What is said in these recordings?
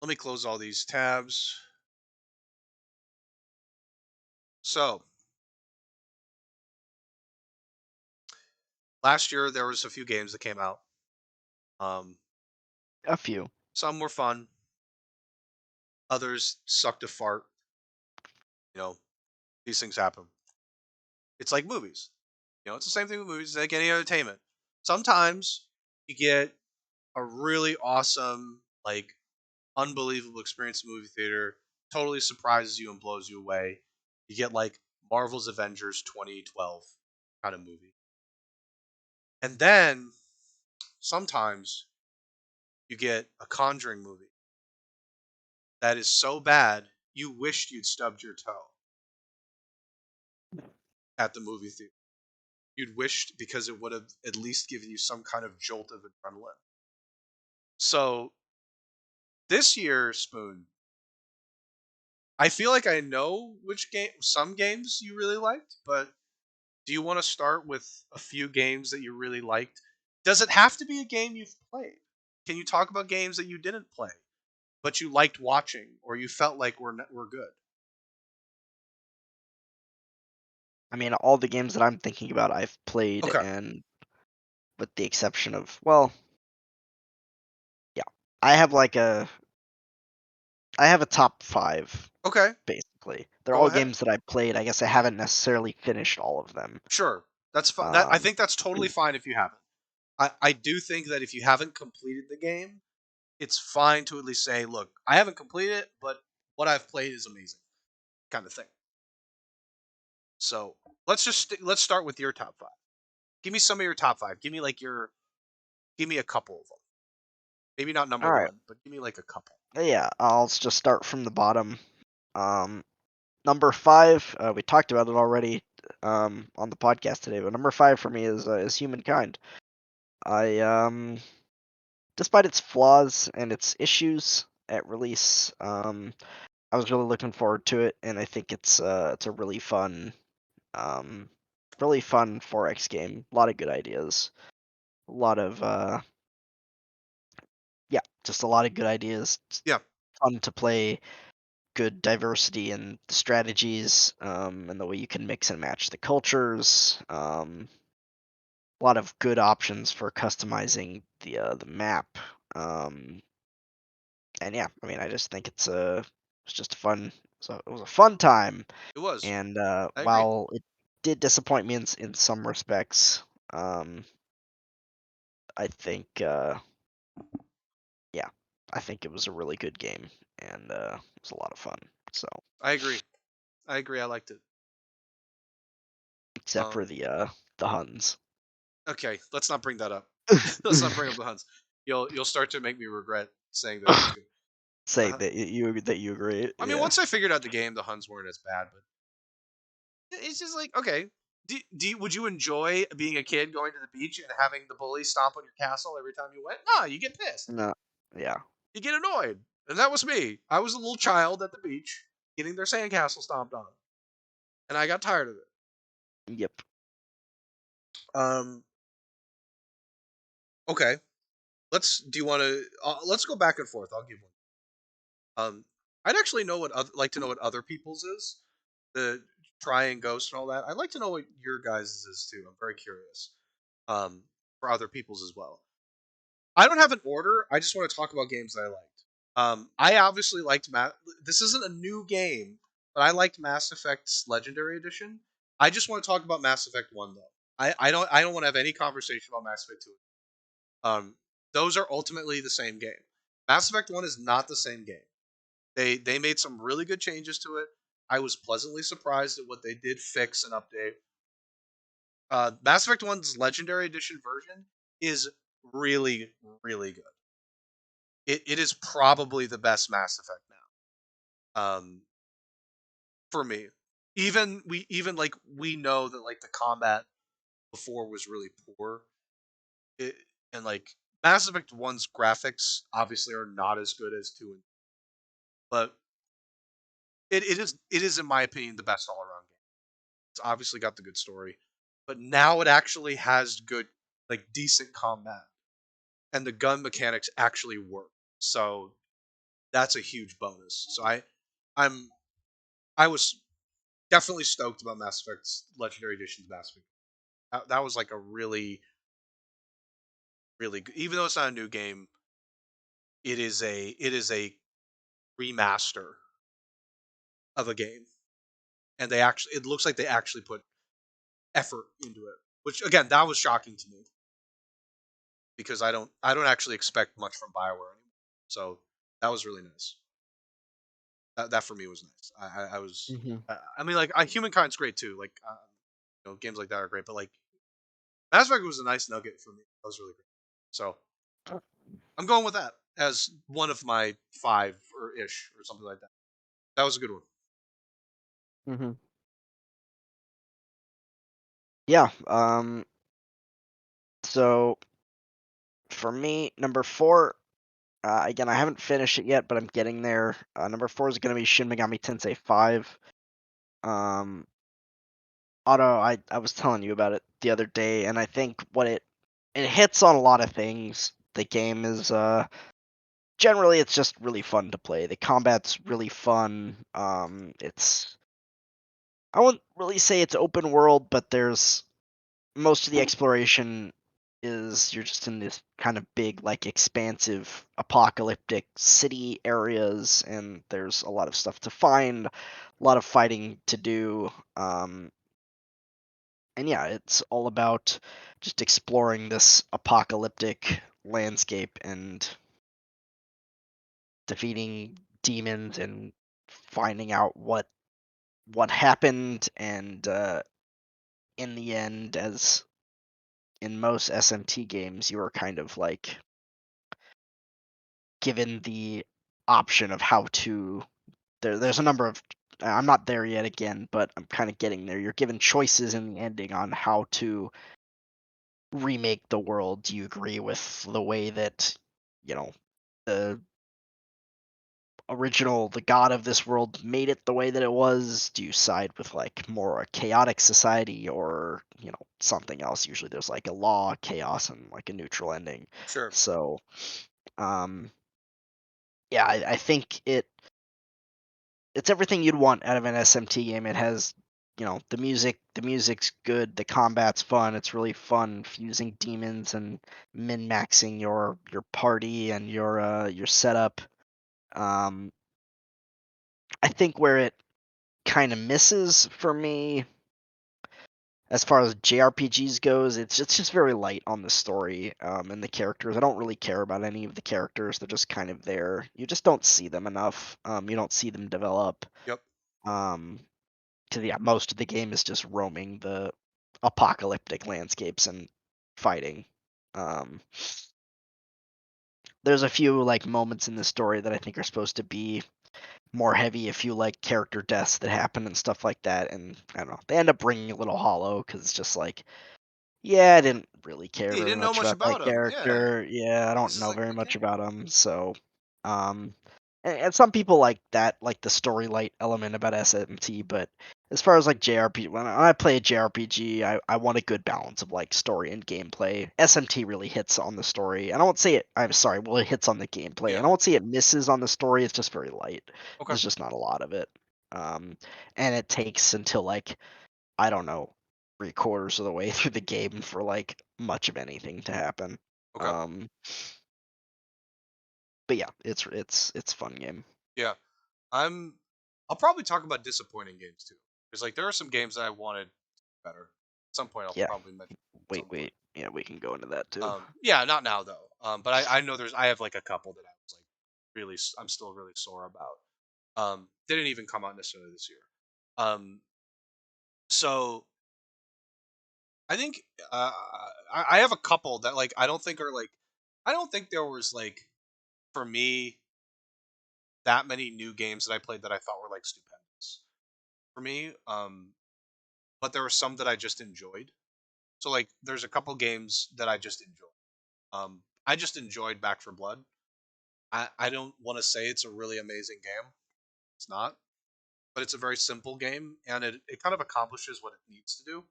Let me close all these tabs. So, last year there was a few games that came out. Um, A few. some were fun, others sucked a fart. You know, these things happen. It's like movies. It's the same thing with movies. It's like any entertainment. Sometimes you get a really awesome, like unbelievable experience in the movie theater, totally surprises you and blows you away. You get like Marvel's Avengers 2012 kind of movie. And then sometimes you get a Conjuring movie that is so bad you wished you'd stubbed your toe at the movie theater. You'd wished because it would have at least given you some kind of jolt of adrenaline. So this year, Spoon, I feel like I know which some games you really liked, but do you want to start with a few games that you really liked? Does it have to be a game you've played? Can you talk about games that you didn't play, but you liked watching, or you felt like were good? I mean, all the games that I'm thinking about, I've played, Okay. and with the exception of, well, yeah, I have like a, I have a top five Okay. basically. They're Go all ahead. games that I played. I guess I haven't necessarily finished all of them. Sure. That's fine. I Um, think that's totally fine if you haven't. I do think that if you haven't completed the game, it's fine to at least say, look, I haven't completed it, but what I've played is amazing, kind of thing. So let's start with your top five. Give me some of your top five. Give me a couple of them. Maybe not number all right, one, but give me like a couple. yeah, I'll just start from the bottom. Um, Number five, we talked about it already on the podcast today, but number five for me is Humankind. I despite its flaws and its issues at release, I was really looking forward to it, and I think it's a um, really fun 4X game. A lot of good ideas, a lot of yeah, just a lot of good ideas. It's Yeah, fun to play, good diversity in the strategies, and the way you can mix and match the cultures. A lot of good options for customizing the map. Um, and yeah, I mean, I just think it's just a fun. So it was a fun time, it was. and I agree. while it did disappoint me in some respects, um, I think yeah, I think it was a really good game, and it was a lot of fun. So I agree. I agree. I liked it. except for Um, the Huns. okay, let's not bring that up. Let's not bring up the Huns. You'll start to make me regret saying that it was good. Say Uh, that you agree. I mean, Yeah. once I figured out the game, the Huns weren't as bad, but it's just like okay. Would you enjoy being a kid going to the beach and having the bully stomp on your castle every time you went? No, you get pissed. No. Yeah. You get annoyed. And that was me. I was a little child at the beach getting their sandcastle stomped on. And I got tired of it. Yep. Um, okay. Do you want to, let's go back and forth. I'll give one. I'd actually like to know what other people's is. The try and ghost and all that. I'd like to know what your guys' is too. I'm very curious. For other people's as well. I don't have an order. I just want to talk about games that I liked. I obviously liked This isn't a new game, but I liked Mass Effect's Legendary Edition. I just want to talk about Mass Effect One though. I don't want to have any conversation about Mass Effect Two. Um, those are ultimately the same game. Mass Effect One is not the same game. They made some really good changes to it. I was pleasantly surprised at what they did fix and update. Mass Effect One's Legendary Edition version is really really good. It is probably the best Mass Effect now. For me, even like we know that like the combat before was really poor. It, and like Mass Effect One's graphics obviously are not as good as two, but it is in my opinion the best all around game. It's obviously got the good story, but now it actually has good like decent combat, and the gun mechanics actually work. So that's a huge bonus. So I'm I was definitely stoked about Mass Effect's Legendary Edition's Mass Effect. That was like a really really good, even though it's not a new game, it is a remaster of a game, and it looks like they actually put effort into it, which again that was shocking to me because I don't actually expect much from Bioware anymore. So that was really nice. That for me was nice. I was Hmm. I mean like Humankind's great too. Like games like that are great, but like Mass Effect was a nice nugget for me. That was really great. So I'm going with that as one of my five or ish or something like that. That was a good one. Hmm. Yeah. So for me, number four. Again, I haven't finished it yet, but I'm getting there. Number four is going to be Shin Megami Tensei 5. Um, Auto, I was telling you about it the other day, and I think it hits on a lot of things. The game is generally it's just really fun to play. The combat's really fun. It's I wouldn't really say it's open world, but there's most of the exploration is you're just in this kind of big, like expansive, apocalyptic city areas, and there's a lot of stuff to find, a lot of fighting to do. And yeah, it's all about just exploring this apocalyptic landscape and defeating demons and finding out what happened. And in the end, as in most SMT games, you are kind of like given the option of how to there's a number of I'm not there yet again, but I'm kind of getting there. You're given choices in the ending on how to remake the world. Do you agree with the way that, you know, the the god of this world made it the way that it was? Do you side with like more a chaotic society or, something else? Usually there's like a law, chaos, and like a neutral ending. Sure. So, um, yeah, I think it's everything you'd want out of an SMT game. It has, the music's good, the combat's fun. It's really fun fusing demons and min-maxing your party and your setup. Um, I think where it kind of misses for me as far as JRPGs goes, it's just very light on the story and the characters. I don't really care about any of the characters. They're just kind of there. You just don't see them enough. You don't see them develop. Yep. Um, 'Cause yeah, most of the game is just roaming the apocalyptic landscapes and fighting. Um, there's a few like moments in the story that I think are supposed to be more heavy, a few like character deaths that happen and stuff like that, and I don't know, they end up ringing a little hollow because it's just like, yeah, I didn't really care Yeah, you very didn't know much much about that about him. Yeah. character. Yeah, I don't This is know a very good much game. about him, so um and some people like that, like the story light element about SMT, but as far as like JRPG, when I play a JRPG, I want a good balance of like story and gameplay. SMT really hits on the story. I don't say it, I'm sorry, well, it hits on the gameplay. I Yeah. don't say it misses on the story, it's just very light. Okay. There's just not a lot of it. Um, and it takes until like, I don't know, 3/4 of the way through the game for like much of anything to happen. Okay. Um, but yeah, it's fun game. Yeah. I'm. I'll probably talk about disappointing games too, because like there are some games that I wanted better. At some point, I'll Yeah. probably mention at Wait, some point. wait. Yeah, we can go into that too. Yeah, not now though. But I know I have like a couple that I was like I'm still really sore about. Didn't even come out necessarily this year. Um, so I think I have a couple that like I don't think are like I don't think there was like for me that many new games that I played that I thought were like stupendous for me. But there were some that I just enjoyed. So like there's a couple games that I just enjoyed. I just enjoyed Back for Blood. I don't want to say it's a really amazing game. It's not, but it's a very simple game, and it kind of accomplishes what it needs to do,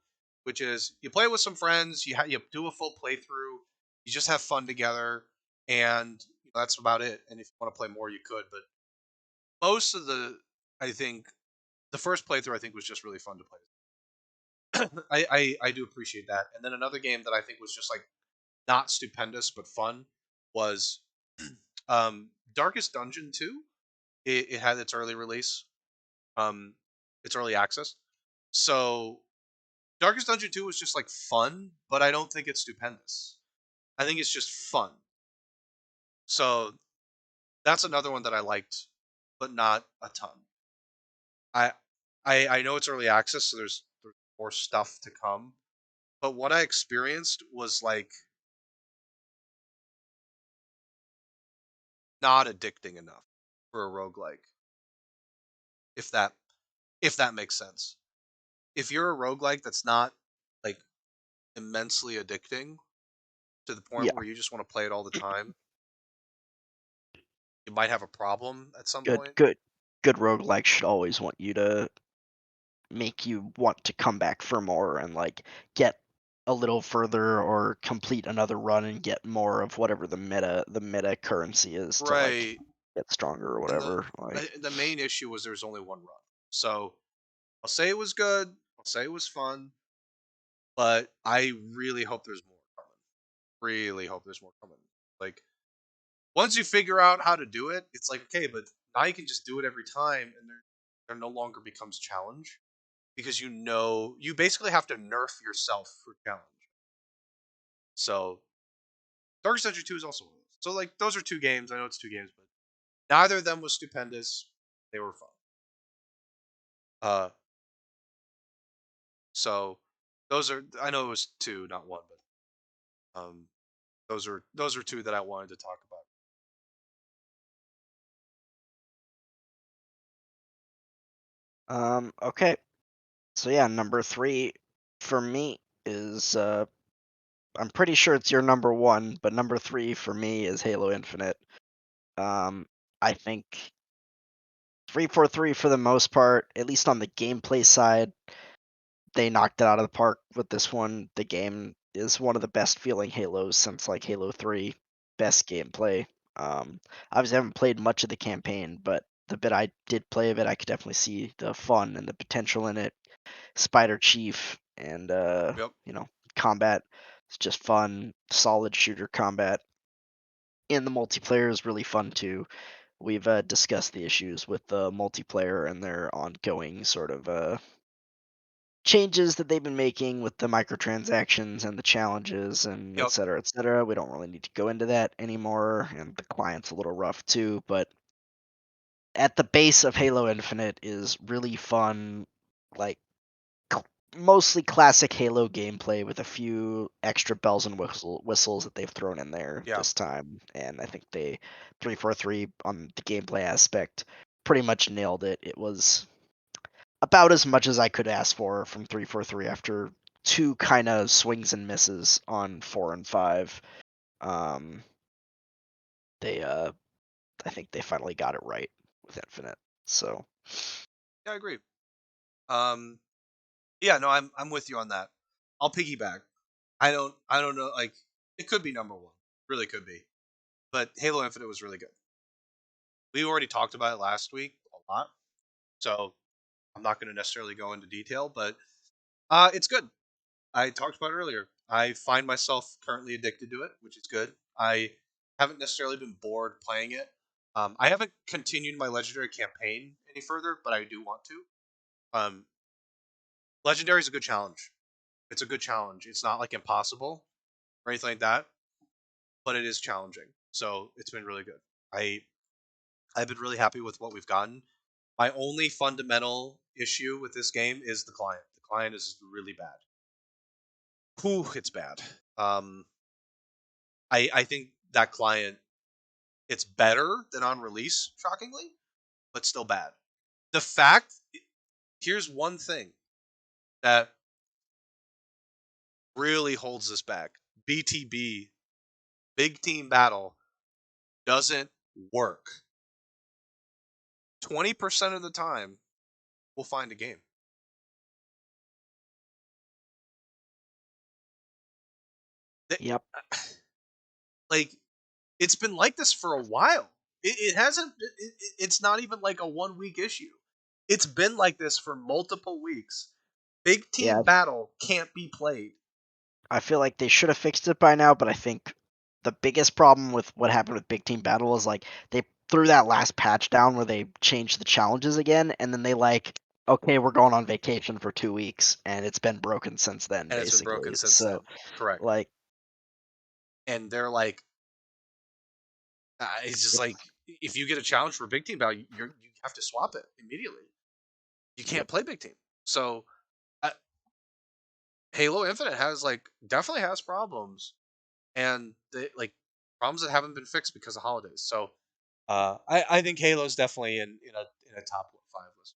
which is you play with some friends, you do a full playthrough, you just have fun together, and That's about it. And if you want to play more, you could. But most of I think the first playthrough I think was just really fun to play. I do appreciate that. And then another game that I think was just like not stupendous but fun was Darkest Dungeon 2. It had its early release, um, its early access. So Darkest Dungeon 2 was just like fun, but I don't think it's stupendous. I think it's just fun. So that's another one that I liked, but not a ton. I I know it's early access, so there's more stuff to come. But what I experienced was like not addicting enough for a roguelike, if that if that makes sense. If you're a roguelike that's not like immensely addicting to the point Yeah, where you just want to play it all the time, you might have a problem at some good point. good good roguelike should always want you to make you want to come back for more and like get a little further or complete another run and get more of whatever the meta currency is to like Right. get stronger or And whatever. Like, the main issue was there's only one run. So I'll say it was good. I'll say it was fun, but I really hope there's more coming. Really hope there's more coming. Like once you figure out how to do it, it's like okay, but now you can just do it every time, and there no longer becomes challenge because you basically have to nerf yourself for challenge. So Dark Dungeon 2 is also one of those. So like those are two games. I know it's two games, but neither of them was stupendous. They were fun. Uh, so those are I know it was two, not one, but those are two that I wanted to talk about. okay, so yeah, number three for me is I'm pretty sure it's your number one, but number three for me is Halo Infinite. Um, I think 343 for the most part, at least on the gameplay side, they knocked it out of the park with this one. The game is one of the best feeling Halos since like Halo 3. Best gameplay. Obviously, I haven't played much of the campaign, but the bit I did play of it, I could definitely see the fun and the potential in it. Spider Chief and Yep. combat. It's just fun, solid shooter combat. And the multiplayer is really fun too. We've discussed the issues with the multiplayer and their ongoing sort of changes that they've been making with the microtransactions and the challenges and et Yep. cetera, et cetera. We don't really need to go into that anymore. And the client's a little rough too, but at the base of Halo Infinite is really fun, like cl- mostly classic Halo gameplay with a few extra bells and whistles that they've thrown in there Yeah. this time. And I think they 343 on the gameplay aspect pretty much nailed it. It was about as much as I could ask for from 343 after two kind of swings and misses on 4 and 5. Um, they I think they finally got it right with Infinite. So, Yeah, I agree. Um, yeah, no, I'm with you on that. I'll piggyback. I don't know. Like it could be number one. Really could be. But Halo Infinite was really good. We already talked about it last week a lot, so I'm not going to necessarily go into detail. But it's good. I talked about it earlier. I find myself currently addicted to it, which is good. I haven't necessarily been bored playing it. I haven't continued my legendary campaign any further, but I do want to. Um, legendary is a good challenge. It's a good challenge. It's not like impossible or anything like that, but it is challenging. So it's been really good. I I've been really happy with what we've gotten. My only fundamental issue with this game is the client. The client is really bad. Whew, it's bad. Um, I think that client it's better than on release, shockingly, but still bad. The fact here's one thing that really holds this back. BTB, big team battle, doesn't work. 20% of the time, we'll find a game. Th- yep. Like It's been like this for a while. It hasn't. It's not even like a 1 week issue. It's been like this for multiple weeks. Big team Yeah, battle can't be played. I feel like they should have fixed it by now, but I think the biggest problem with what happened with Big Team Battle is like they threw that last patch down where they changed the challenges again, and then they like, okay, we're going on vacation for 2 weeks, and it's been broken since then, And it's been broken basically. since So then. Correct. like, And they're like, it's just like it's if you get a challenge for big team battle, you have to swap it immediately. You yep. can't play big team. So uh, Halo Infinite has like definitely has problems, and they like problems that haven't been fixed because of holidays. So I think Halo's definitely in a top 5 list.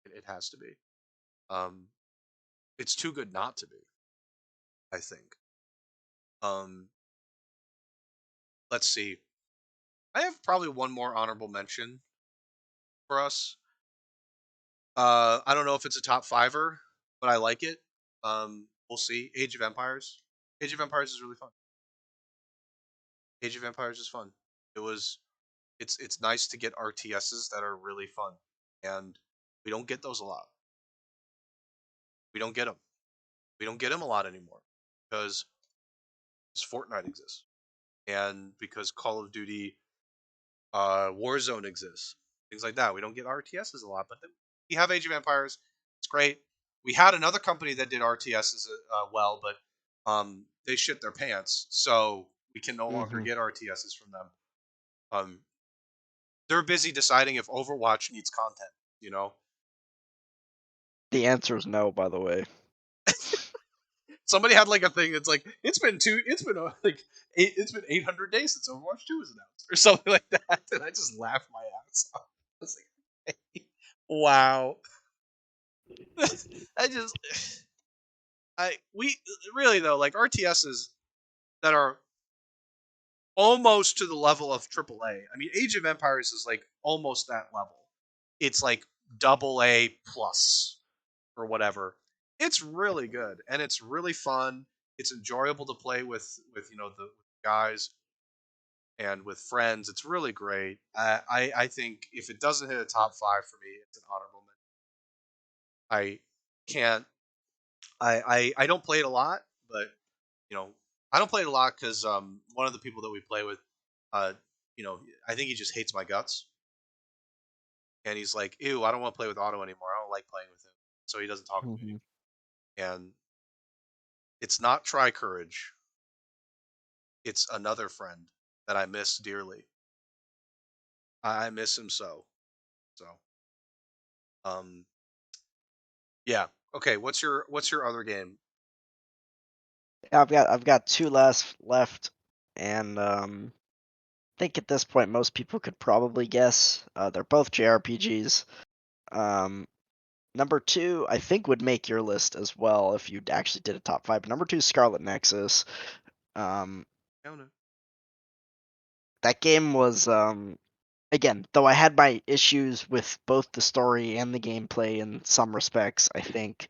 It has to be. Um, it's too good not to be. I think. Um, let's see. I have probably one more honorable mention for us. I don't know if it's a top fiver, but I like it. We'll see. Age of Empires. Age of Empires is really fun. Age of Empires is fun. It was. It's nice to get RTSs that are really fun, and we don't get those a lot. We don't get them. We don't get them a lot anymore because Fortnite exists, and because Call of Duty Warzone exists, things like that. We don't get RTSs a lot, but then we have Age of Empires. It's great. We had another company that did RTSs well, but they shit their pants, so we can no longer Hmm. get RTSs from them. Um, they're busy deciding if Overwatch needs content. You know, The answer is no, by the way. somebody had like a thing that's like it's been it's been 800 days since Overwatch 2 was announced or something like that, and I just laughed my ass off. I was like, hey, wow. I just I we really though like RTSs that are almost to the level of AAA. I mean, Age of Empires is like almost that level. It's like double A plus or whatever. It's really good and it's really fun. It's enjoyable to play with the guys and with friends. It's really great. I think if it doesn't hit a top 5 for me, it's an honorable mention. I can't. I don't play it a lot, but you know, I don't play it a lot because one of the people that we play with, uh, I think he just hates my guts, and he's like, "Ew, I don't want to play with Otto anymore. I don't like playing with him," so he doesn't talk to me Hmm. anymore. And it's not Try Courage; it's another friend that I miss dearly. I miss him so. So, um, yeah. Okay, what's your other game? I've got two left, and I think at this point most people could probably guess. They're both JRPGs. Um, Number two, I think would make your list as well if you actually did a top five. But number two, Scarlet Nexus. Um, I don't know. that game was again, though I had my issues with both the story and the gameplay in some respects. I think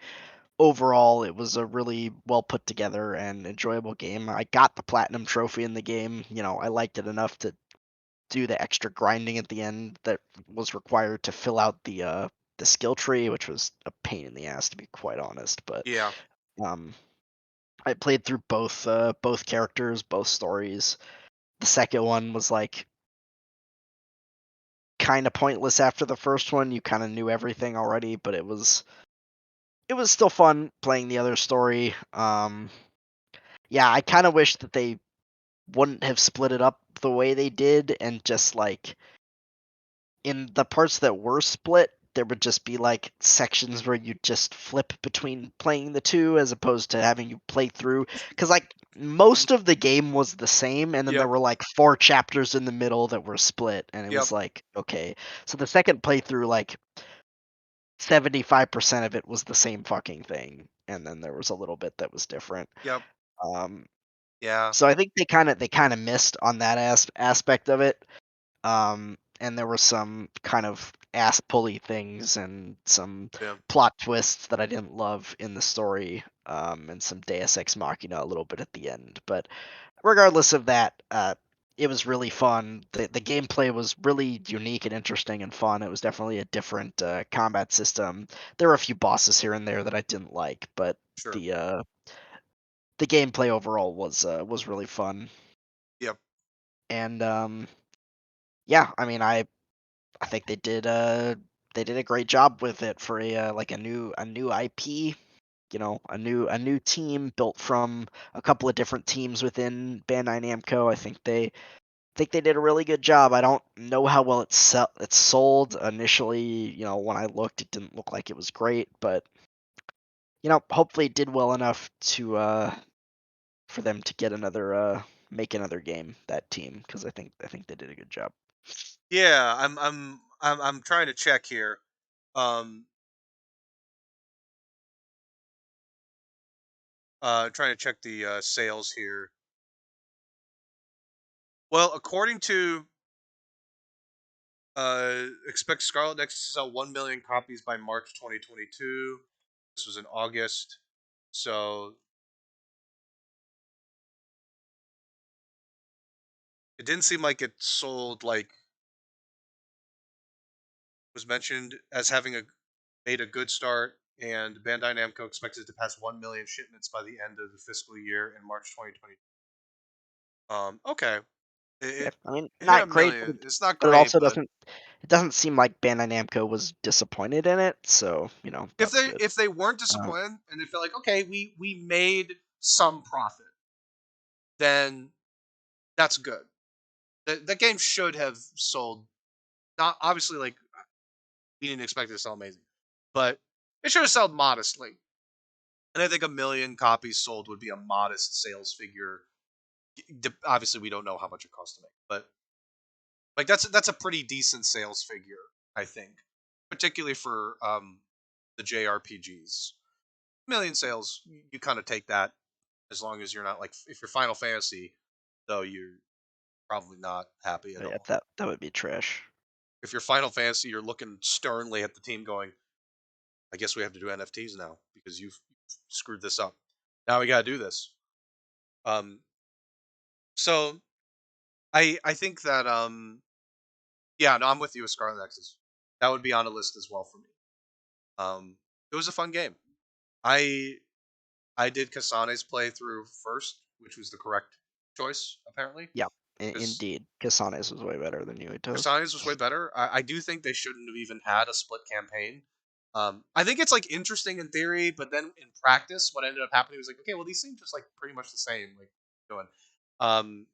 overall it was a really well put together and enjoyable game. I got the platinum trophy in the game. I liked it enough to do the extra grinding at the end that was required to fill out the skill tree, which was a pain in the ass to be quite honest. But Yeah. um, I played through both characters, both stories. The second one was like kind of pointless after the first one. You kind of knew everything already, but it was still fun playing the other story. Yeah, I kind of wish that they wouldn't have split it up the way they did and just like in the parts that were split, there would just be like sections where you just flip between playing the two as opposed to having you play through. Because like most of the game was the same, and then there Yep. were like 4 chapters in the middle that were split, and it Yep. was like okay. So the second playthrough, like 75% of it was the same fucking thing, and then there was a little bit that was different. Yep. Um, Yeah. so I think they kind of missed on that aspect of it. And there were some kind of ass pulley things and some Yeah. plot twists that I didn't love in the story, and some Deus Ex Machina a little bit at the end. But regardless of that, it was really fun. The gameplay was really unique and interesting and fun. It was definitely a different combat system. There were a few bosses here and there that I didn't like, but Sure. the uh, the gameplay overall was really fun. Yep. And yeah, I mean, I think they did a great job with it for like a new IP. You know, a new team built from a couple of different teams within Bandai Namco. I think they did a really good job. I don't know how well it sold initially. You know, when I looked, it didn't look like it was great, but hopefully it did well enough to for them to get another make another game, that team, because I think they did a good job. Yeah, I'm trying to check here. Um, trying to check the sales here. Well, according to expect Scarlet Nexus to sell 1 million copies by March 2022. This was in August, so it didn't seem like it sold like was mentioned as having made a good start. And Bandai Namco expected to pass 1 million shipments by the end of the fiscal year in March 2020. Okay, Yeah, it I mean, it hit a not great, million. It's not but it great, also but doesn't seem like Bandai Namco was disappointed in it. So that's good. if they weren't Uh, disappointed and they felt like okay, we made some profit, then that's good. The game should have sold. Not obviously like we didn't expect it to sell amazing, but it should have sold modestly. And I think 1 million copies sold would be a modest sales figure. Obviously, we don't know how much it costs to make, but like that's a pretty decent sales figure, I think, particularly for the JRPGs. Million sales, you kind of take that as long as you're not like if you're Final Fantasy, though you're probably not happy at yeah, all. that would be trash. If you're Final Fantasy, you're looking sternly at the team, going, "I guess we have to do NFTs now because you've screwed this up. Now we got to do this." Um, so I think that yeah, no, I'm with you with Scarlet Nexus. That would be on a list as well for me. It was a fun game. I I did Kasane's playthrough first, which was the correct choice apparently, Yeah, because indeed, Kasanes was way better than Yuito's. Kasane's was way better. I do think they shouldn't have even had a split campaign. I think it's like interesting in theory, but then in practice, what ended up happening was like, okay, well, these seem just like pretty much the same, like going, um,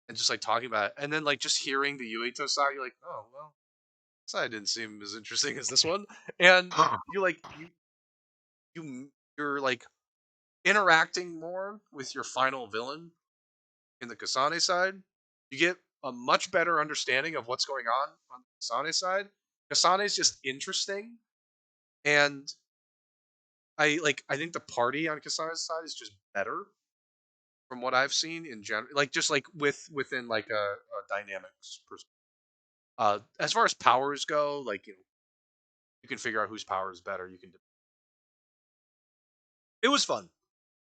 and just like talking about it, and then like just hearing the Yuito side, you're like, oh well, this side didn't seem as interesting as this one, and you like you're like interacting more with your final villain in the Kasane side, you get a much better understanding of what's going on the Kasane side. Kasane is just interesting, and I think the party on Kasane's side is just better from what I've seen in general. Like just like within like a dynamics. As far as powers go, like you can figure out whose power is better. You can. It was fun.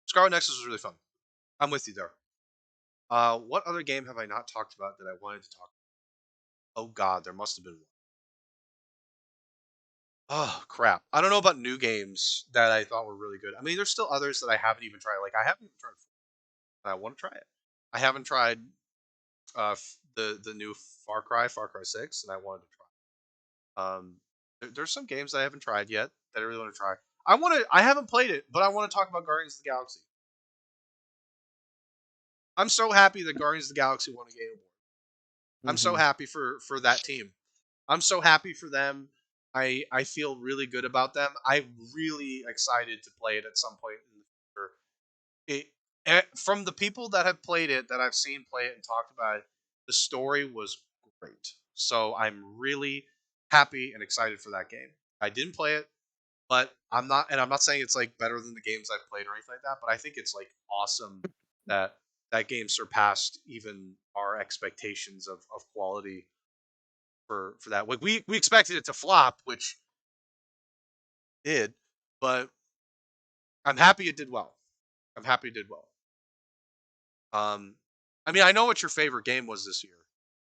Scarlet Nexus was really fun. I'm with you there. What other game have I not talked about that I wanted to talk? Oh God, there must have been one. Oh crap! I don't know about new games that I thought were really good. I mean, there's still others that I haven't even tried. Like I haven't even tried. And I want to try it. I haven't tried the new Far Cry 6, and I wanted to try. There's some games that I haven't tried yet that I really want to try. I want to. I haven't played it, but I want to talk about Guardians of the Galaxy. I'm so happy that Guardians of the Galaxy won a game award. I'm so Hmm. happy for that team. I'm so happy for them. I feel really good about them. I'm really excited to play it at some point in the future. From the people that have played it that I've seen play it and talked about it, the story was great. So I'm really happy and excited for that game. I didn't play it, but I'm not saying it's like better than the games I've played or anything like that, but I think it's like awesome that that game surpassed even our expectations of quality for that. Like we expected it to flop, which it did, but I'm happy it did well. I'm happy it did well. Um I mean, I know what your favorite game was this year,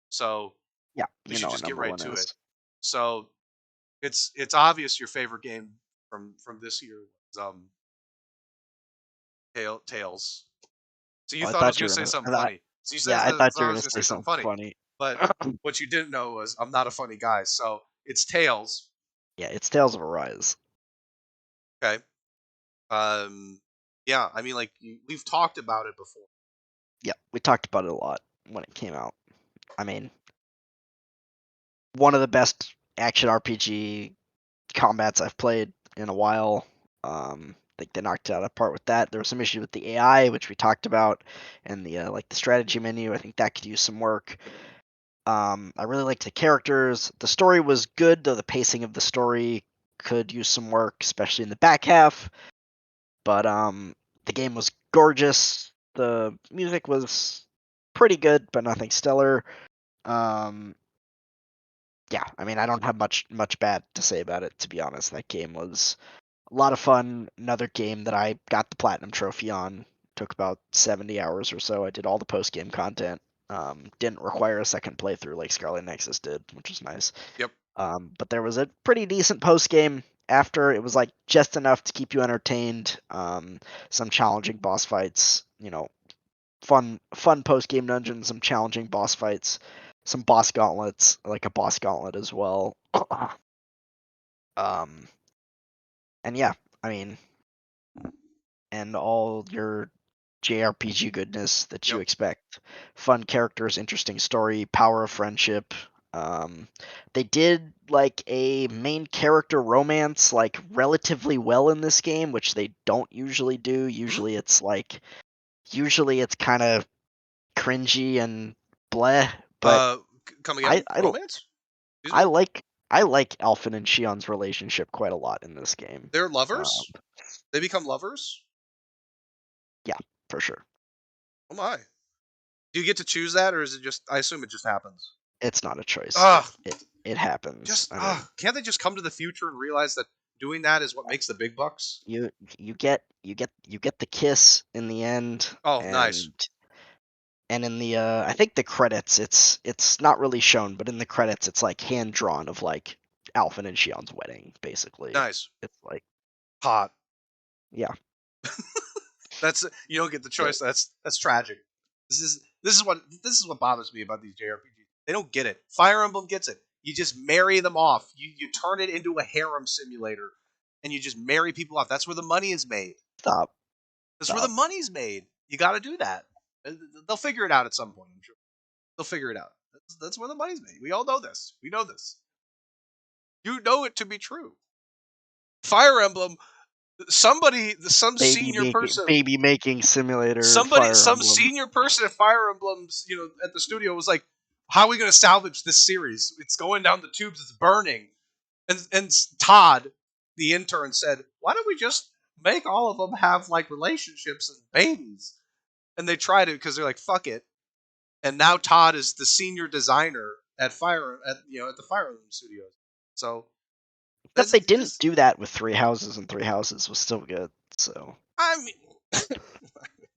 so Yeah, we you should know what just get number right one to it. is. So it's obvious your favorite game from this year was Tails. So you Oh, I thought I was thought you gonna were say gonna. something I thought, funny. So you yeah, says I that thought you thought I were was gonna gonna say say something something funny, funny. but what you didn't know was I'm not a funny guy. So it's Tails. Yeah, it's Tales of Arise. Okay. Um. Yeah. I mean, like we've talked about it before. Yeah, we talked about it a lot when it came out. I mean, one of the best action RPG combats I've played in a while. I think they knocked it out of the park with that. There was some issues with the AI, which we talked about, and the like the strategy menu. I think that could use some work. I really liked the characters. The story was good, though the pacing of the story could use some work, especially in the back half. But the game was gorgeous. The music was pretty good, but nothing stellar. Um, yeah, I mean, I don't have much bad to say about it, to be honest. That game was a lot of fun. Another game that I got the platinum trophy on. Took about 70 hours or so. I did all the post game content. Didn't require a second playthrough like Scarlet Nexus did, which was nice. Yep. But there was a pretty decent post game after. It was like just enough to keep you entertained. Some challenging boss fights. Fun post game dungeons. Some challenging boss fights. Some boss gauntlets, like a boss gauntlet as well. um, and yeah, I mean, and all your JRPG goodness that you Yep. expect. Fun characters, interesting story, power of friendship. Um, they did like a main character romance like relatively well in this game, which they don't usually do. Hmm? Usually it's kind of cringy and bleh, but Come I again? I Romance? Excuse I me. like I like Alphen and Shion's relationship quite a lot in this game. They're Um, lovers. They become lovers. yeah, for sure. Oh my! Do you get to choose that, or is it just? I assume it just happens. It's not a choice. It Ah, it it happens. just I mean, can't they just come to the future and realize that doing that is what makes the big bucks? you you get the kiss in the end, Oh, nice. and in the I think the credits it's not really shown, but in the credits it's like hand drawn of like Alphen and Shion's wedding, basically. Nice. It's like, Hot. yeah. That's you don't get the Yeah. choice. That's tragic. This is what bothers me about these JRPGs. They don't get it. Fire Emblem gets it. You just marry them off. You turn it into a harem simulator, and you just marry people off. That's where the money is made. Stop. That's where the Stop. money's made. You got to do that. They'll figure it out at some point. I'm sure they'll figure it out. That's where the money's made. We all know this. We know this. You know it to be true. Fire Emblem. Some senior person Baby making simulator somebody Fire some Emblem. senior person at Fire Emblems, at the studio was like, "How are we going to salvage this series? It's going down the tubes. It's burning." And Todd, the intern, said, "Why don't we just make all of them have like relationships and babies?" And they tried it because they're like, "Fuck it." And now Todd is the senior designer at the Fire Emblem Studios. So Except that's they didn't just do that with Three Houses, and Three Houses was still good. So I mean.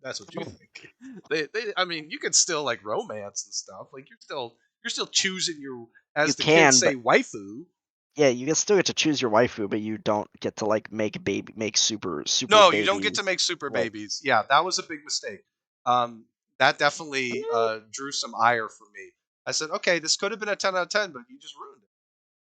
That's what you think. I mean, you could still like romance and stuff. Like you're still choosing your, you as the kids can, say, but waifu. yeah, you can still get to choose your waifu, but you don't get to like make super No, you don't get babies. to make super Like, babies. Yeah, that was a big mistake. That definitely drew some ire for me. I said, okay, this could have been a 10 out of 10, but you just ruined it.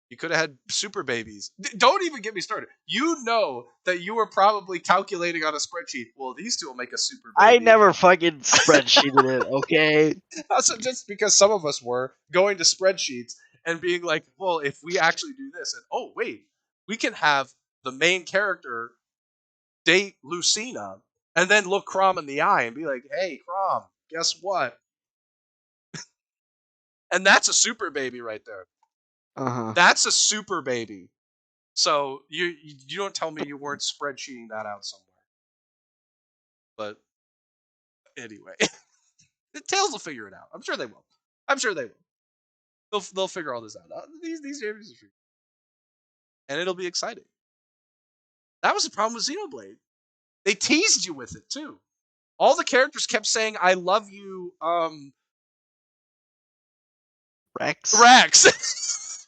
You could have had super babies. Don't even get me started. You know that you were probably calculating on a spreadsheet. Well, these two will make a super I baby. never fucking spreadsheeted it. Okay. Also, just because some of us were going to spreadsheets and being like, well, if we actually do this, and oh, wait, we can have the main character date Lucina and then look Crom in the eye and be like, hey, Crom, guess what? And that's a super baby right there. Uh huh. That's a super baby. So you don't tell me you weren't spreadsheeting that out somewhere. But anyway, the Tails will figure it out. I'm sure they will. I'm sure they will. They'll figure all this out. These games are free, and it'll be exciting. That was the problem with Xenoblade. They teased you with it too. All the characters kept saying, "I love you, Rex. Rex."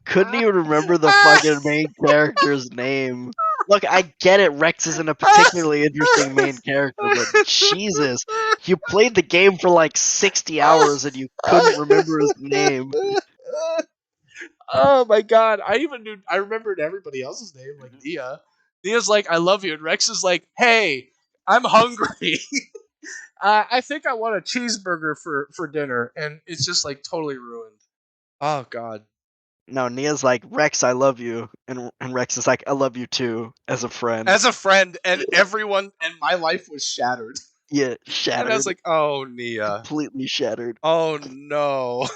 Couldn't even remember the fucking main character's name. Look, I get it. Rex isn't a particularly interesting main character, but Jesus, you played the game for like 60 hours and you couldn't remember his name. Oh my god! I remembered everybody else's name, like Nia. Nia's like, "I love you," and Rex is like, "Hey, I'm hungry. I think I want a cheeseburger for dinner," and it's just like totally ruined. Oh god. No, Nia's like, Rex, I love you. And Rex is like, I love you too, as a friend. As a friend, and everyone, and my life was shattered. Yeah, And I was shattered. like, "Oh, Nia. Completely shattered. Oh no.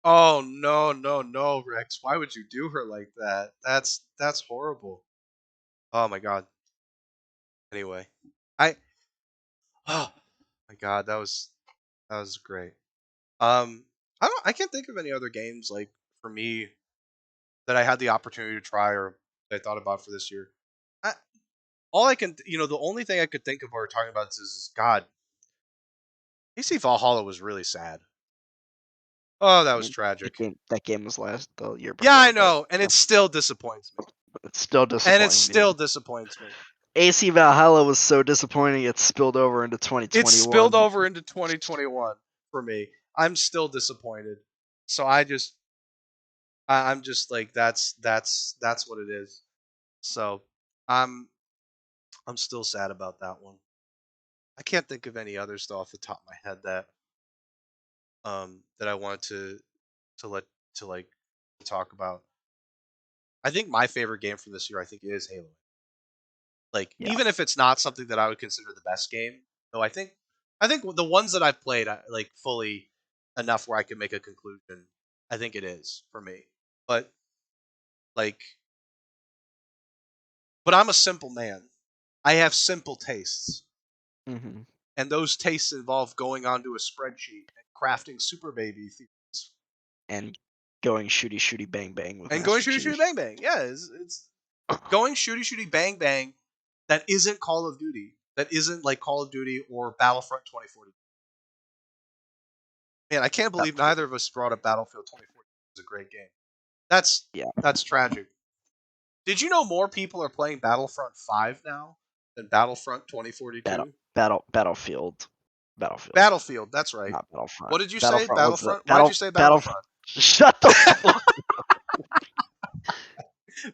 Oh no, no, no, Rex. Why would you do her like that? That's horrible. Oh my god. Anyway, I oh my god, that was great. I can't think of any other games like for me that I had the opportunity to try or that I thought about for this year. I, all I can, the only thing I could think of while we're talking about this is God. AC Valhalla was really sad. Oh, that I was mean, tragic. that game was last the year Yeah, I before, but know, and it still disappoints me. it's still And it disappointing to still me. disappoints me. AC Valhalla was so disappointing it spilled over into It spilled 2021. over into 2021 for me. I'm still disappointed. So I'm just like that's what it is. So I'm I'm still sad about that one. I can't think of any other stuff off the top of my head that I wanted to let to like talk about. I think my favorite game from this year I think is Halo. Like Yeah. even if it's not something that I would consider the best game, though I think the ones that I've played like fully enough where I can make a conclusion. I think it is for me. But like but I'm a simple man. I have simple tastes. Hmm. And those tastes involve going onto a spreadsheet and crafting super baby theories. And going shooty shooty bang bang with And going Master shooty shooty Chief. bang bang. Yeah, it's going shooty shooty bang bang that isn't Call of Duty. That isn't like Call of Duty or Battlefront 2040. Man, I can't believe That's neither of us brought up Battlefield 2040. It's a great game. That's yeah. that's tragic. Did you know more people are playing Battlefront 5 now than Battlefront 2042? Battlefield. Battlefield. Battlefield, that's right. Not Battlefront. What did you say? Battlefront was the Battlefront? Why did you say battle. Battlefront? Shut the fuck.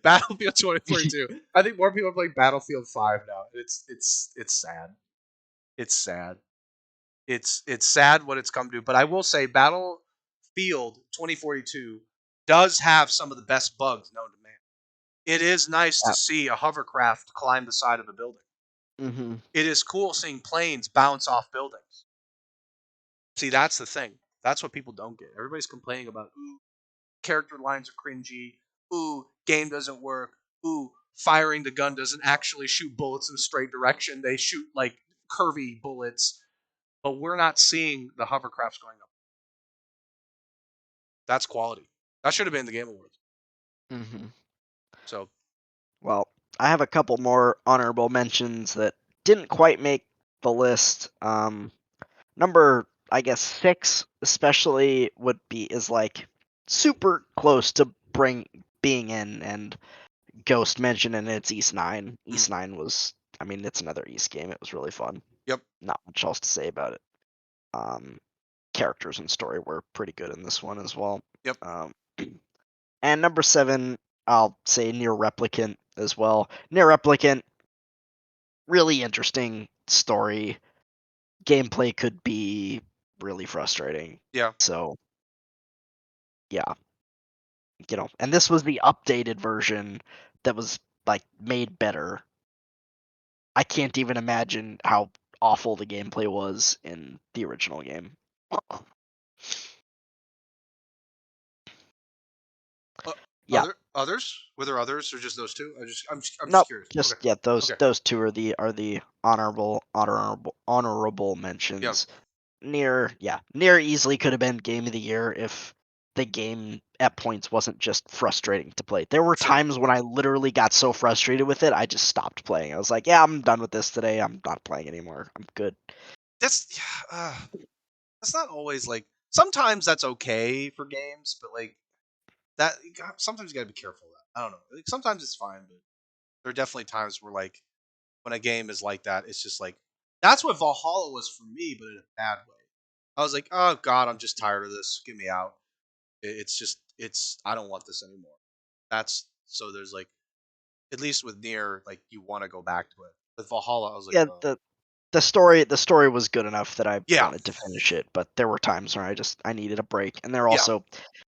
Battlefield 2042. I think more people are playing Battlefield 5 now. It's sad. It's sad. It's sad what it's come to. But I will say Battlefield 2042 does have some of the best bugs known to man. It is nice to see a hovercraft climb the side of a building. Mm-hmm. It is cool seeing planes bounce off buildings. See, that's the thing. That's what people don't get. Everybody's complaining about, ooh, character lines are cringy. Ooh, game doesn't work. Ooh, firing the gun doesn't actually shoot bullets in a straight direction. They shoot like curvy bullets. But we're not seeing the hovercrafts going up. That's quality. That should have been the Game Awards. Mm-hmm. So, Well, I have a couple more honorable mentions that didn't quite make the list. Number, I guess 6 especially would be is like super close to being in, and Ghost mentioned, and it's East 9. mm, East 9 was, I mean, it's another East game. It was really fun. yep, Not much else to say about it. Um, Characters and story were pretty good in this one as well. yep, Um, and number 7, I'll say Near Replicant as well. Near Replicant, really interesting story. Gameplay could be really frustrating. yeah. So, yeah, and this was the updated version that was like made better. I can't even imagine how awful the gameplay was in the original game. Uh, Yeah, others? Were there others or just those two? I'm just nope. curious. Just Okay, yeah, those okay, those two are the honorable yeah, mentions. Near easily could have been game of the year if the game at points wasn't just frustrating to play. There were Sure. times when I literally got so frustrated with it, I just stopped playing. I was like, "Yeah, I'm done with this today. I'm not playing anymore. I'm good." That's that's not always like. Sometimes that's okay for games, but like that. Sometimes you gotta be careful of that. I don't know. Like, sometimes it's fine, but there are definitely times where like when a game is like that, it's just like that's what Valhalla was for me, but in a bad way. I was like, oh god, I'm just tired of this. Get me out. It's just I don't want this anymore. That's so there's like at least with Nier, like you want to go back to it. With Valhalla, I was like, Yeah, the story was good enough that I yeah, wanted to finish it, but there were times where I needed a break, and there yeah, also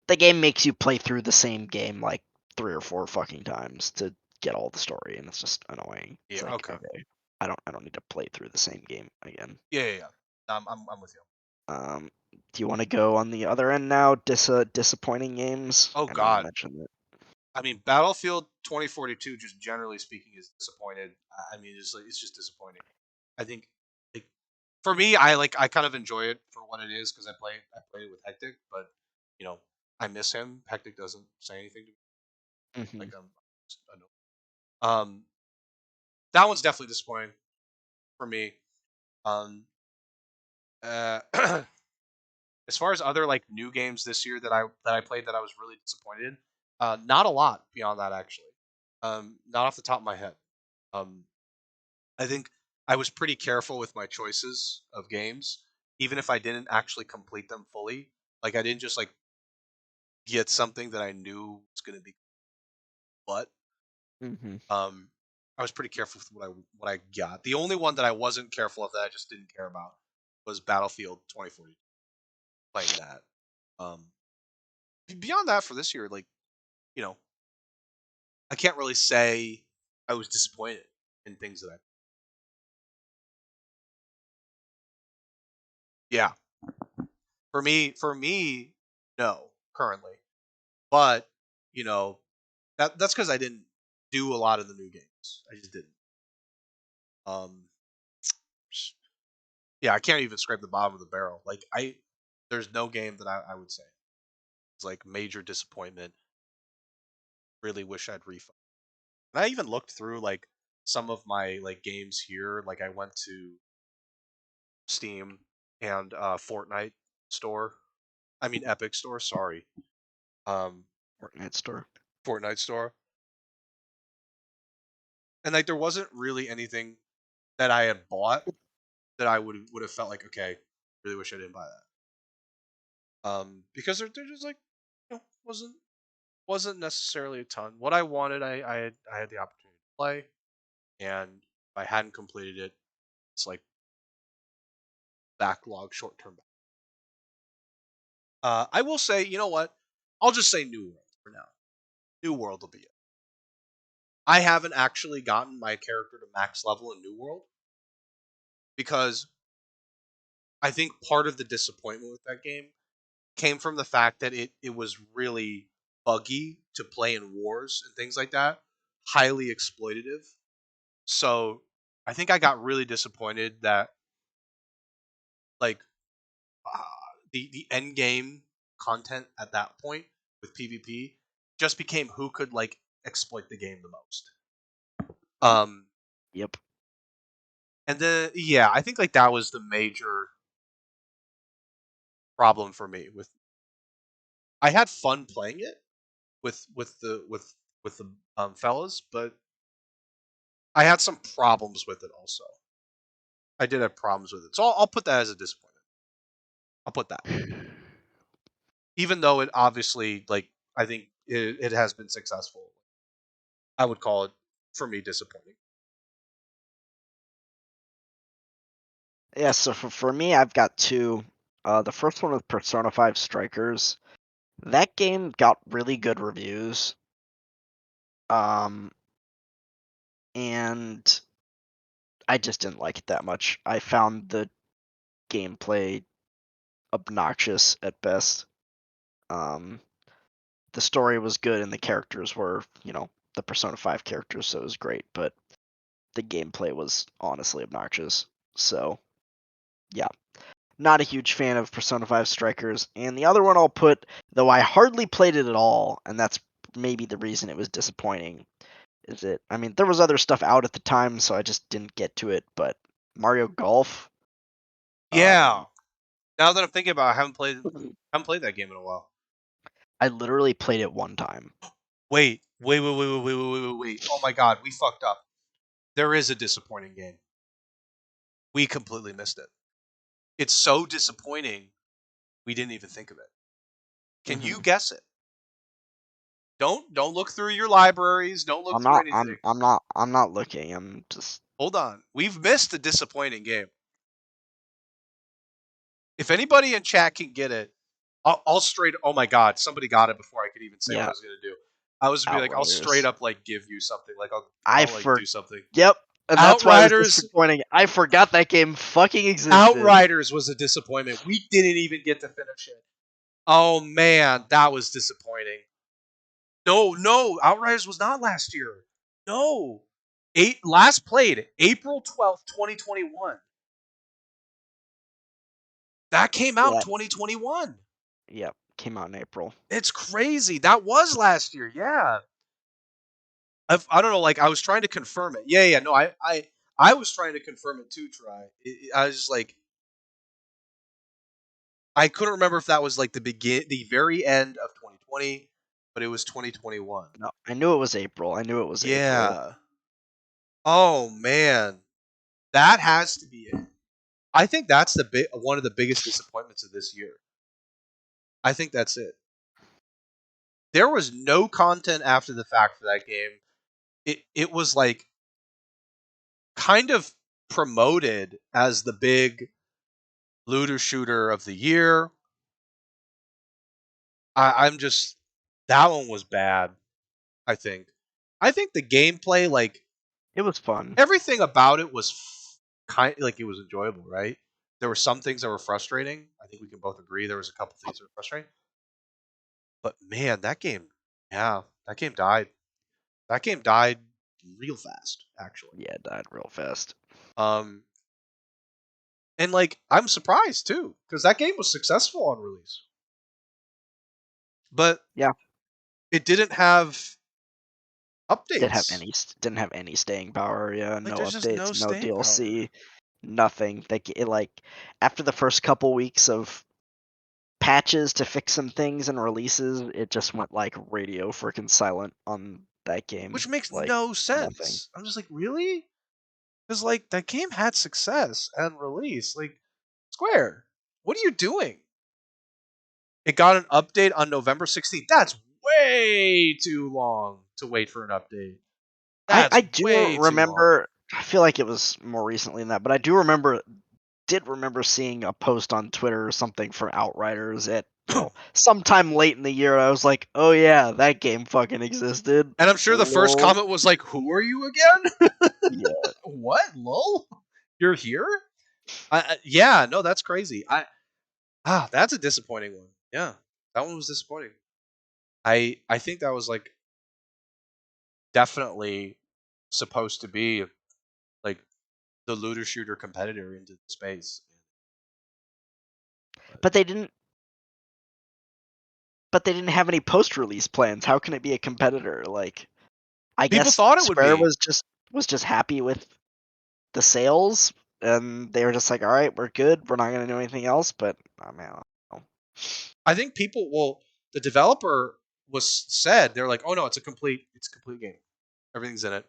the game makes you play through the same game like 3 or 4 fucking times to get all the story, and it's just annoying. It's yeah. like, Okay, okay, I don't need to play through the same game again. yeah, yeah, yeah. I'm with you. Do you want to go on the other end now? Disappointing games. Oh I know you god, mentioned it. I mean, Battlefield 2042, just generally speaking, is disappointed. I mean, it's like it's just disappointing. I think like for me, I kind of enjoy it for what it is because I play it with Hectic, but you know I miss him. Hectic doesn't say anything to me. Hmm. Like I know. That one's definitely disappointing for me. Um, uh, as far as other like new games this year that I played that I was really disappointed in, not a lot beyond that actually. Not off the top of my head. Um, I think I was pretty careful with my choices of games, even if I didn't actually complete them fully. Like I didn't just like get something that I knew was going to be but Hmm. um I was pretty careful with what I got. The only one that I wasn't careful of that I just didn't care about was Battlefield 2040. Playing that. Um Beyond that for this year like, you know, I can't really say I was disappointed in things that I yeah, for me no, currently. But, you know, that's cuz I didn't do a lot of the new games. I just didn't. Um Yeah, I can't even scrape the bottom of the barrel. Like there's no game that I would say is like major disappointment. Really wish I'd refund. And I even looked through like some of my like games here. Like I went to Steam and Fortnite store. I mean Epic store. Sorry, um, Fortnite store. Fortnite store. And like there wasn't really anything that I had bought that I would have felt like okay, really wish I didn't buy that. Because they're just like wasn't necessarily a ton. What I wanted, I had the opportunity to play, and if I hadn't completed it, it's like backlog, short term. I will say, you know what? I'll just say New World for now. New World will be it. I haven't actually gotten my character to max level in New World because I think part of the disappointment with that game came from the fact that it was really buggy to play in wars and things like that, highly exploitative. So I think I got really disappointed that like uh, the end game content at that point with PvP just became who could like exploit the game the most. Um, Yep. and then yeah, I think like that was the major problem for me with. I had fun playing it with the fellas, but I had some problems with it also. I did have problems with it, so I'll put that as a disappointment. I'll put that, even though it obviously like I think it has been successful. I would call it for me disappointing. Yeah, so for me, I've got two. The first one was Persona 5 Strikers. That game got really good reviews. Um, and I just didn't like it that much. I found the gameplay obnoxious at best. Um, the story was good and the characters were, the Persona 5 characters, so it was great, but the gameplay was honestly obnoxious. So, yeah, not a huge fan of Persona 5 Strikers. And the other one I'll put though I hardly played it at all, and that's maybe the reason it was disappointing. Is it? I mean, there was other stuff out at the time, so I just didn't get to it. But Mario Golf, Yeah. um, Now that I'm thinking about it, I haven't played that game in a while. I literally played it one time. Wait. Oh my god, we fucked up. There is a disappointing game. We completely missed it. It's so disappointing we didn't even think of it. Can you hmm guess it? Don't look through your libraries. Don't look I'm through not. anything. I'm not looking. I'm just. Hold on. We've missed a disappointing game. If anybody in chat can get it, I'll straight. Oh my god, somebody got it before I could even say what I Yeah, was gonna do. I was gonna be like, I'll straight Outriders. up like give you something. Like I I'll like for. do something. Yep, and that's why it was Outriders. disappointing. I forgot that game fucking existed. Outriders was a disappointment. We didn't even get to finish it. Oh man, that was disappointing. No, Outriders was not last year. No. Last played April 12th, 2021. That came out in Yeah. 2021. Yep. Came out in April. It's crazy. That was last year. Yeah. I don't know. Like I was trying to confirm it. Yeah. No, I was trying to confirm it too. I was just like, I couldn't remember if that was like the very end of 2020, but it was 2021. No, I knew it was April. I knew it was April. Yeah. Oh man, that has to be it. I think that's one of the biggest disappointments of this year. I think that's it. There was no content after the fact for that game. It was like kind of promoted as the big looter shooter of the year. I'm just that one was bad. I think. I think the gameplay, like It was fun. everything about it was kind like it was enjoyable, right? There were some things that were frustrating. I think we can both agree there was a couple things that were frustrating. But man, that game died. That game died real fast, actually. Yeah, it died real fast. Um, and like I'm surprised too because that game was successful on release, but Yeah, it didn't have updates. didn't have any staying power. Yeah, Like no there's just updates, no no staying power. DLC, nothing. Like after the first couple weeks of patches to fix some things and releases, it just went like radio freaking silent on that game. Which makes Like no nothing. sense. I'm just like, really? Because like that game had success and release. Like Square, what are you doing? It got an update on November 16th. That's way too long to wait for an update. I That's do way too long. remember. I feel like it was more recently than that, but I do remember did remember seeing a post on Twitter or something for Outriders at, sometime late in the year. I was like, "Oh yeah, that game fucking existed." And I'm sure the first Lol. comment was like, "Who are you again? Yeah, What? Lol? You're here?" Yeah, no, that's crazy. That's a disappointing one. Yeah, that one was disappointing. I think that was like definitely supposed to be like the looter shooter competitor into the space. But but they didn't. But they didn't have any post-release plans. How can it be a competitor? Like, I people guess thought it would Square be. was just happy with the sales, and they were just like, "All right, we're good. We're not gonna do anything else." But I mean, I don't know. I think people. Well, the developer was said they're like, "Oh no, it's a complete game. Everything's in it.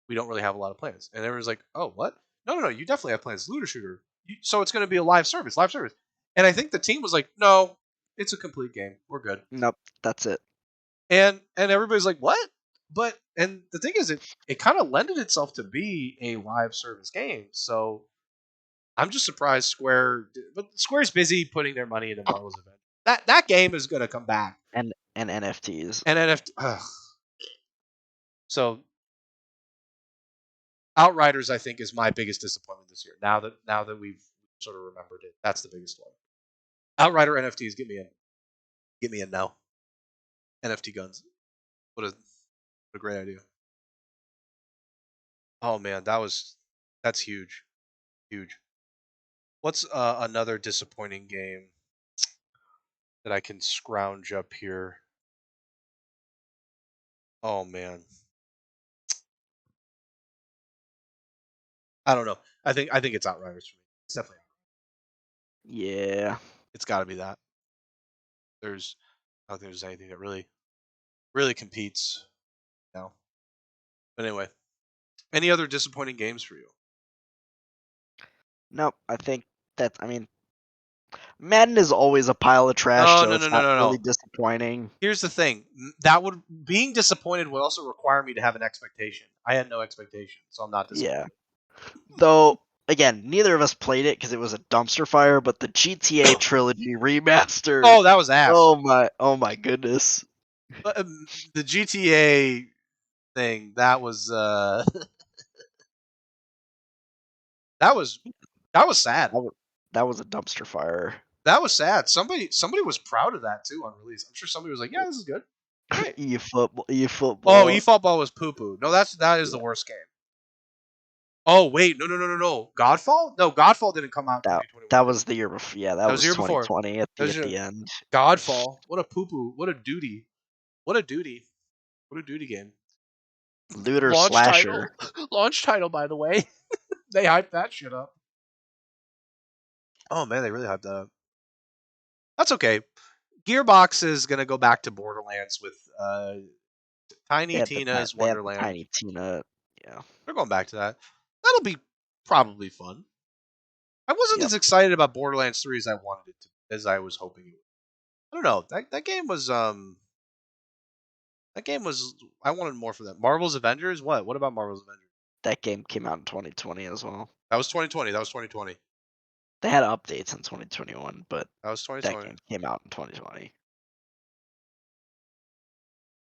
We don't really have a lot of plans." And everyone's like, "Oh, what? No. You definitely have plans. Looter shooter. So it's going to be a live service. Live service." And I think the team was like, "No, it's a complete game. We're good." Nope, that's it. And everybody's like, "What?" But and the thing is, it kind of lended itself to be a live service game. So I'm just surprised but Square's busy putting their money into Marvel's event. That game is going to come back. And NFTs. And NFT. So Outriders, I think, is my biggest disappointment this year. Now that we've sort of remembered it, that's the biggest one. Outrider NFTs, get me a no. NFT guns. What a great idea. Oh man, that's huge, huge. What's another disappointing game? that I can scrounge up here. Oh man, I don't know. I think it's Outriders for me. It's definitely Yeah. it's got to be that. There's I don't think there's anything that really competes now. But anyway, any other disappointing games for you? Nope. I think that. I mean, Madden is always a pile of trash, No, so no, it's no, no, not no, really no. disappointing. Here's the thing. That would being disappointed would also require me to have an expectation. I had no expectation, so I'm not Yeah. disappointed. Though, again, neither of us played it because it was a dumpster fire. But the GTA trilogy remaster. Oh, that was ass. Oh my goodness. But, the GTA thing that was that was that was sad. That was, that was a dumpster fire. That was sad. Somebody was proud of that too on release. I'm sure somebody was like, "Yeah, this is good, great." E Oh, football. eFootball was poo poo. No, that is the Yeah. worst game. Oh wait, no, no, no, no, no. Godfall? No, Godfall didn't come out in That 2021. that was the year before. Yeah, that That was the was year before. 2020 That was at your the end. Godfall. What a poo poo. What a duty. What a duty. What a duty game. Looter Launch slasher. title. Launch title, by the way. They hyped that shit up. Oh man, they really hyped that up. That's okay. Gearbox is gonna go back to Borderlands with Tiny Tina's They had the Wonderland. Tiny Tina. Yeah. They're going back to that. That'll be probably fun. I wasn't Yep. as excited about Borderlands 3 as I wanted it to, as I was hoping it would. I don't know. That game was I wanted more for that. Marvel's Avengers? What? What about Marvel's Avengers? That game came out in 2020 as well. That was 2020. That was 2020. They had updates in 2021, but That was that 2020. game came out in 2020.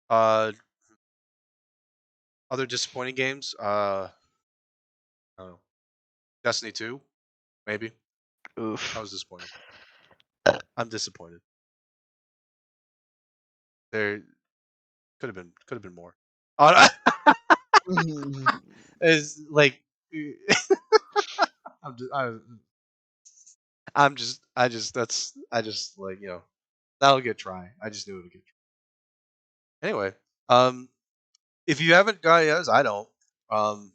Uh other disappointing games? I don't know. Destiny 2, maybe. That Oof. was disappointing. I'm disappointed. There could have been more. Is like I'm just, I just like that'll get try. I just knew it would get try. Anyway, um, if you haven't got yes, I don't. Um,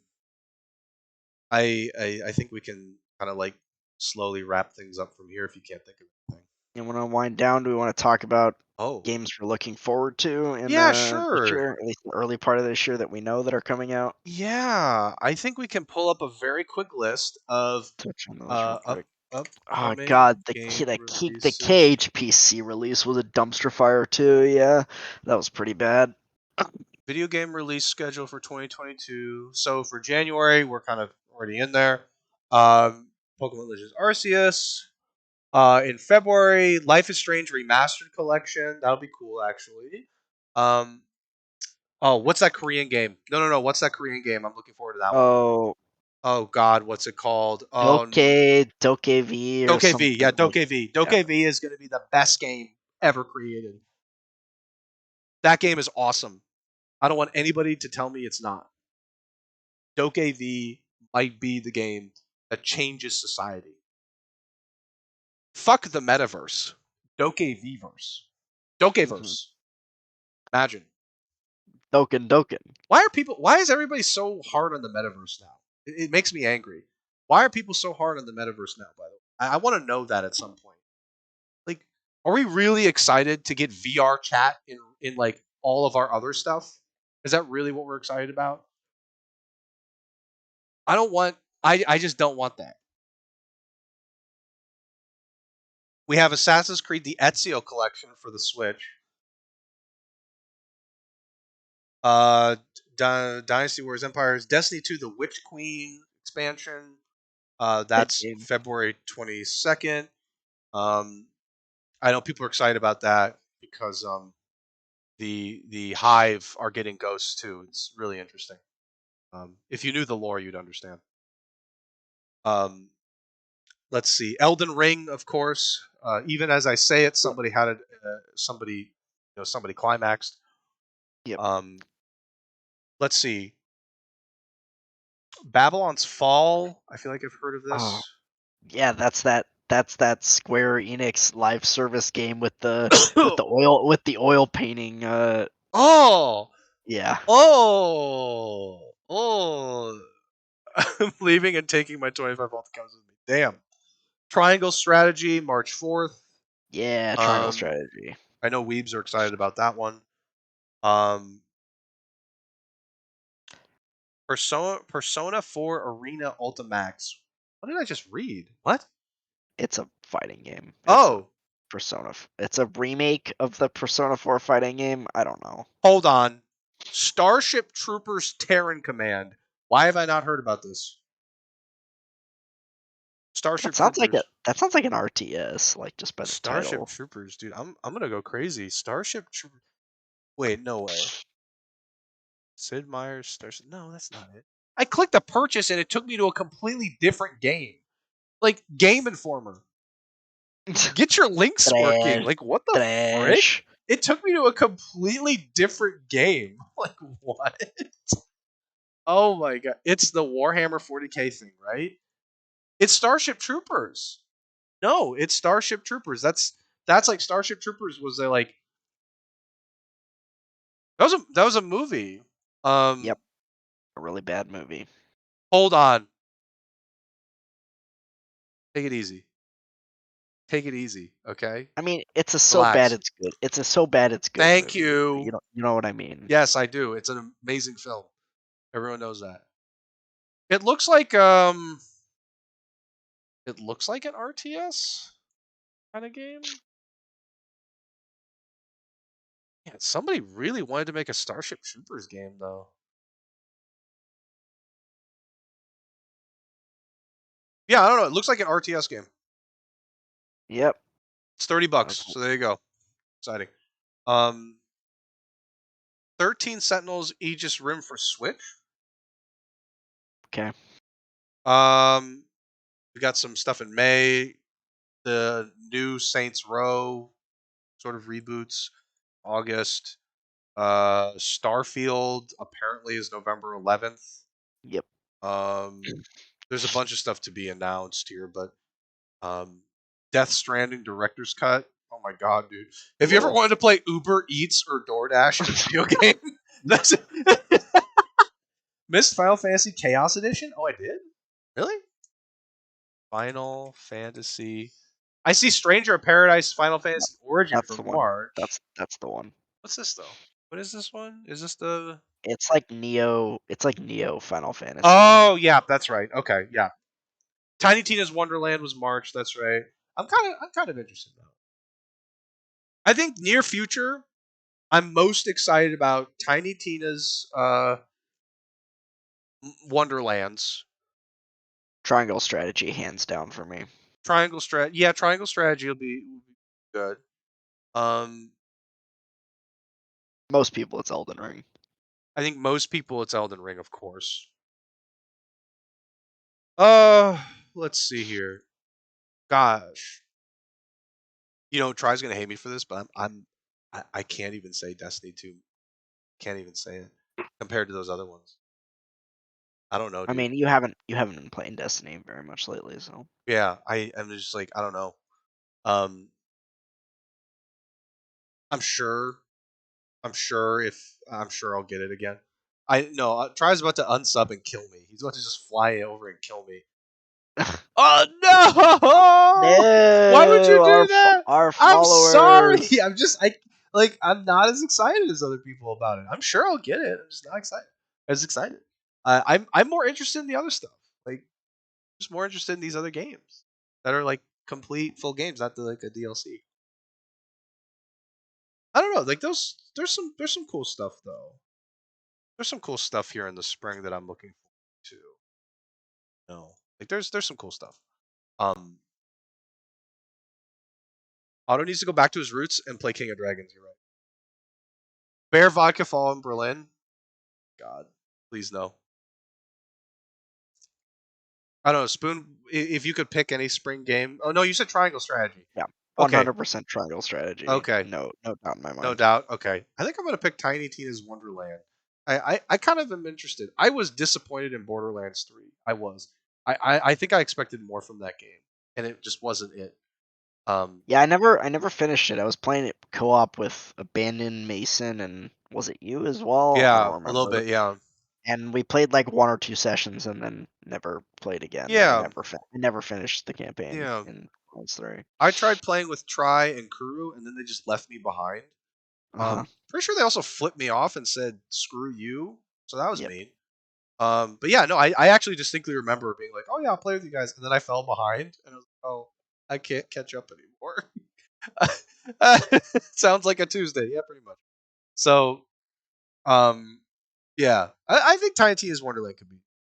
I think we can kind of like slowly wrap things up from here if you can't think of anything. You want to wind down? Do we want to talk about Oh, games we're looking forward to in yeah, this sure. year, at least the early part of this year that we know that are coming out? Yeah, I think we can pull up a very quick list of Touch on those real up quick. Oh upcoming god, game the releases. KHPC release was a dumpster fire too. Yeah, that was pretty bad. Video game release schedule for 2022. So for January, we're kind of already in there. Pokemon Legends Arceus. In February, Life is Strange Remastered Collection. That'll be cool, actually. Um, oh, what's that Korean game? No, no, no. What's that Korean game? I'm looking forward to that one. Oh, Oh God, what's it called? Oh, Doke V or Dokev. Yeah, something like. Dokev. Yeah. Dokev is going to be the best game ever created. That game is awesome. I don't want anybody to tell me it's not. Dokev might be the game that changes society. Fuck the metaverse. Dokeverse. Mhm. Dokeverse. Imagine. Doken. Why is everybody so hard on the metaverse now? It makes me angry. Why are people so hard on the metaverse now, by the way? I want to know that at some point. Like, are we really excited to get VR chat in like all of our other stuff? Is that really what we're excited about? I don't want I just don't want that. We have Assassin's Creed the Ezio collection for the Switch. Uh Dynasty Wars Empires, Destiny 2 the Witch Queen expansion. That That's game. February 22nd. Um, I know people are excited about that because the Hive are getting ghosts too. It's really interesting. If you knew the lore, you'd understand. Um, let's see, Elden Ring, of course. Even as I say it, somebody had it. Somebody climaxed. Yep. Um, let's see, Babylon's Fall. I feel like I've heard of Oh, this. yeah, that's That's that Square Enix live service game with the oil painting. Oh, Yeah, oh. I'm leaving and taking my 25 vault accounts with me. Damn. Triangle Strategy, March 4th. yeah, Triangle Um, Strategy. I know Weebs are excited about that one. Um, Persona 4 Arena Ultimax. What did I just read? What? It's a fighting game. It's a Oh, It's a remake of the Persona 4 fighting game. I don't know. hold on. Starship Troopers Terran Command. Why have I not heard about this? That Starship sounds like a Troopers. that sounds like an RTS, like just by the Starship title. Troopers, dude. I'm gonna go crazy. Starship Troopers. Wait, no way. Sid Meier's Starship. No, that's not it. I clicked the purchase and it took me to a completely different game. Like Game Informer. Get your links working. Trash, Like what the frick? trash. It took me to a completely different game. Like what? Oh my god. It's the Warhammer 40K thing, right? It's Starship Troopers. No, it's Starship Troopers. That's like Starship Troopers was a like that was a movie. Yep, a really bad movie. Hold on. Take it easy. Take it easy, okay? I mean, it's a so bad Relax. it's good. It's a so bad it's good Thank movie. you. You know what I mean? Yes, I do. It's an amazing film. Everyone knows that. It looks like an RTS kind of game. Yeah, somebody really wanted to make a Starship Troopers game though. Yeah, I don't know. It looks like an RTS game. Yep. It's $30, Okay. so there you go. Exciting. Um, 13 Sentinels Aegis Rim for Switch. Okay. We got some stuff in May. The new Saints Row sort of reboots. August. Starfield apparently is November 11th. Yep. Um, there's a bunch of stuff to be announced here, but Death Stranding Director's Cut. Oh my god, dude! Have you ever Whoa. wanted to play Uber Eats or DoorDash in a video game? That's Missed Final Fantasy Chaos Edition. Oh, I did. Really? Final Fantasy. I see Stranger of Paradise Final Yep. Fantasy Origin That's for the one. March. That's the one. What's this though? What is this one? Is this the? It's like Neo. It's like Neo Final Fantasy. Oh yeah, that's right. Okay, yeah. Tiny Tina's Wonderland was March. That's right. I'm kind of interested now. I think near future, I'm most excited about Tiny Tina's Wonderlands. Triangle Strategy, hands down for me. Triangle Strategy will be good. Um, Most people, it's Elden Ring. I think most people it's Elden Ring, of course. Let's see here. Gosh, Try's gonna hate me for this, but I can't even say Destiny 2. Can't even say it compared to those other ones. I don't know, I dude. mean, you haven't been playing Destiny very much lately, so Yeah, I'm just like I don't know. Um, I'm sure. I'm sure I'll get it again. I no. Try's about to unsub and kill me. He's about to just fly over and kill me. Oh no! Why would you no, do that? our I'm sorry. followers. I'm not as excited as other people about it. I'm sure I'll get it. I'm just not excited. As excited. I'm more interested in the other stuff. Like just more interested in these other games that are like complete full games, not like a DLC. I don't know. Like those, there's some cool stuff though. There's some cool stuff here in the spring that I'm looking forward to. No, like there's some cool stuff. Um, Otto needs to go back to his roots and play King of Dragons. You're right. Bear Vodka Fall in Berlin. God, please no. I don't know. Spoon, if you could pick any spring game. Oh no, you said Triangle Strategy. Yeah, Okay, 100% Triangle Strategy. okay, No doubt in my no mind. doubt. Okay, I think I'm gonna pick Tiny Tina's Wonderland. I kind of am interested. I was disappointed in Borderlands 3. I was. I think I expected more from that game, and it just wasn't it. Um, Yeah, I never finished it. I was playing it co-op with Abandon Mason, and was it you as well? I yeah, don't a little remember. bit, yeah, And we played like one or two sessions, and then never played again. And yeah, I never finished the campaign yeah. in Borderlands 3. I tried playing with Try and Kuru, and then they just left me behind. Uh huh. Pretty sure they also flipped me off and said "screw you," so that was Yep. mean. But yeah, no, I actually distinctly remember being like, "Oh yeah, I'll play with you guys," and then I fell behind, and I was like, "Oh, I can't catch up anymore." Sounds like a Tuesday, yeah, pretty much. So, um, yeah, I think Tiny Tina's Wonderland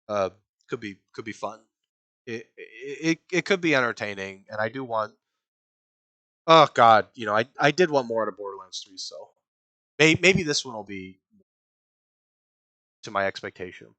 uh, could be fun. It could be entertaining, and I do want. Oh God, I did want more out of Borderlands 3, so maybe this one will be to my expectation.